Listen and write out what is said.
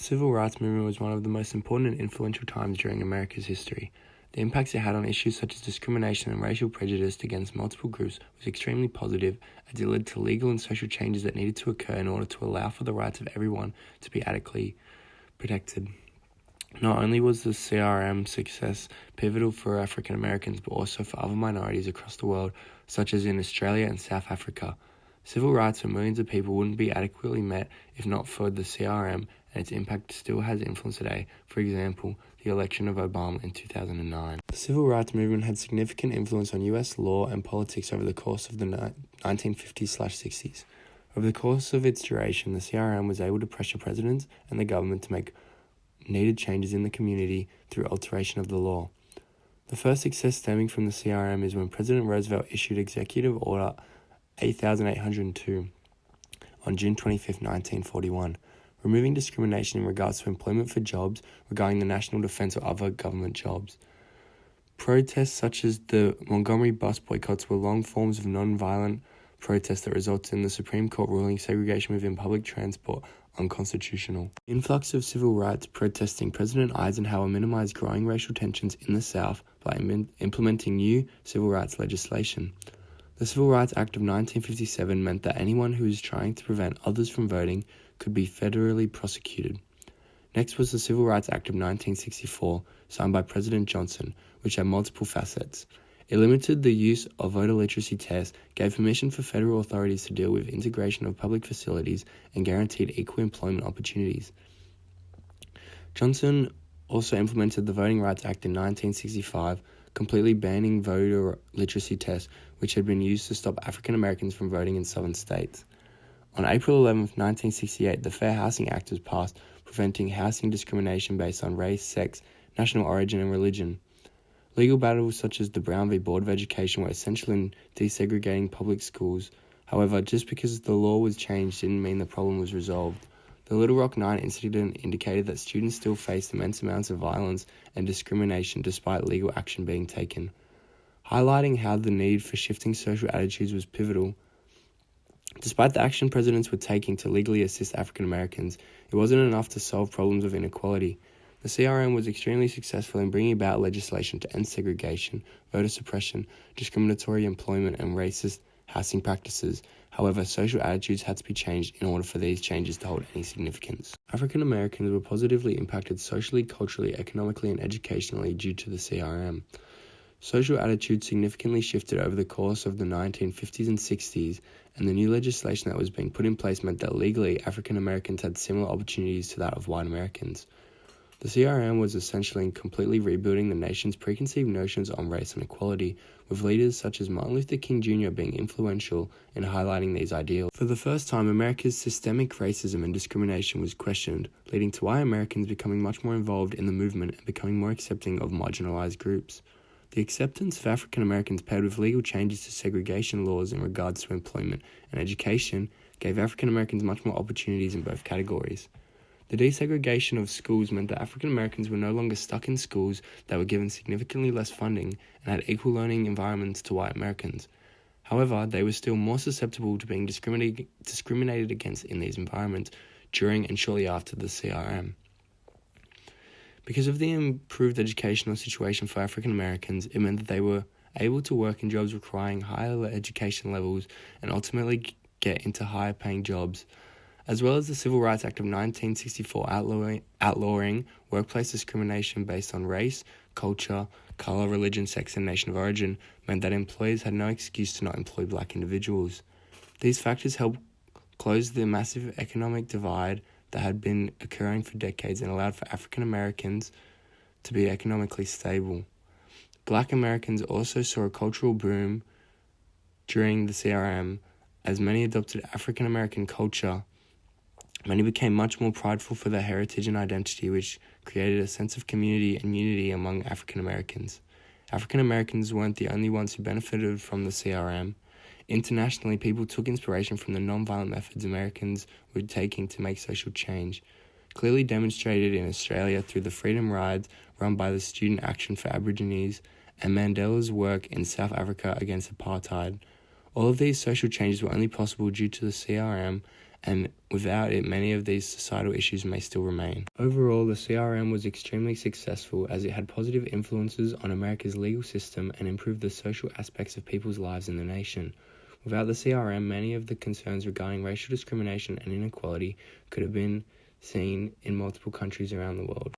civil rights movement was one of the most important and influential times during America's history. The impacts it had on issues such as discrimination and racial prejudice against multiple groups was extremely positive, as it led to legal and social changes that needed to occur in order to allow for the rights of everyone to be adequately protected. Not only was the CRM success pivotal for African Americans, but also for other minorities across the world, such as in Australia and South Africa. Civil rights for millions of people wouldn't be adequately met if not for the CRM, and its impact still has influence today. For example, the election of Obama in 2009. The civil rights movement had significant influence on US law and politics over the course of the 1950s/60s. Over the course of its duration, the CRM was able to pressure presidents and the government to make needed changes in the community through alteration of the law. The first success stemming from the CRM is when President Roosevelt issued Executive Order 8802 on June 25, 1941, removing discrimination in regards to employment for jobs regarding the national defense or other government jobs. Protests such as the Montgomery bus boycotts were long forms of non-violent protest that resulted in the Supreme Court ruling segregation within public transport unconstitutional. The influx of civil rights protesting President Eisenhower minimized growing racial tensions in the South by implementing new civil rights legislation. The Civil Rights Act of 1957 meant that anyone who was trying to prevent others from voting could be federally prosecuted. Next was the Civil Rights Act of 1964, signed by President Johnson, which had multiple facets. It limited the use of voter literacy tests, gave permission for federal authorities to deal with integration of public facilities, and guaranteed equal employment opportunities. Johnson also implemented the Voting Rights Act in 1965, completely banning voter literacy tests, which had been used to stop African Americans from voting in southern states. On April 11, 1968, the Fair Housing Act was passed, preventing housing discrimination based on race, sex, national origin, and religion. Legal battles such as the Brown v. Board of Education were essential in desegregating public schools. However, just because the law was changed didn't mean the problem was resolved. The Little Rock 9 incident indicated that students still faced immense amounts of violence and discrimination despite legal action being taken, highlighting how the need for shifting social attitudes was pivotal. Despite the action presidents were taking to legally assist African Americans, it wasn't enough to solve problems of inequality. The CRM was extremely successful in bringing about legislation to end segregation, voter suppression, discriminatory employment, and racist housing practices. However, social attitudes had to be changed in order for these changes to hold any significance. African Americans were positively impacted socially, culturally, economically, and educationally due to the CRM. Social attitudes significantly shifted over the course of the 1950s and 60s, and the new legislation that was being put in place meant that legally African Americans had similar opportunities to that of white Americans. The CRM was essentially completely rebuilding the nation's preconceived notions on race and equality, with leaders such as Martin Luther King Jr. being influential in highlighting these ideals. For the first time, America's systemic racism and discrimination was questioned, leading to white Americans becoming much more involved in the movement and becoming more accepting of marginalized groups. The acceptance of African Americans paired with legal changes to segregation laws in regards to employment and education gave African Americans much more opportunities in both categories. The desegregation of schools meant that African Americans were no longer stuck in schools that were given significantly less funding and had equal learning environments to white Americans. However, they were still more susceptible to being discriminated against in these environments during and shortly after the CRM. Because of the improved educational situation for African Americans, it meant that they were able to work in jobs requiring higher education levels and ultimately get into higher paying jobs, as well as the Civil Rights Act of 1964 outlawing workplace discrimination based on race, culture, color, religion, sex, and nation of origin, meant that employers had no excuse to not employ black individuals. These factors helped close the massive economic divide that had been occurring for decades and allowed for African Americans to be economically stable. Black Americans also saw a cultural boom during the CRM, as many adopted African American culture. Many became much more prideful for their heritage and identity, which created a sense of community and unity among African Americans. African Americans weren't the only ones who benefited from the CRM. Internationally, people took inspiration from the nonviolent methods Americans were taking to make social change, clearly demonstrated in Australia through the Freedom Rides run by the Student Action for Aborigines and Mandela's work in South Africa against apartheid. All of these social changes were only possible due to the CRM and without it, many of these societal issues may still remain. Overall, the CRM was extremely successful as it had positive influences on America's legal system and improved the social aspects of people's lives in the nation. Without the CRM, many of the concerns regarding racial discrimination and inequality could have been seen in multiple countries around the world.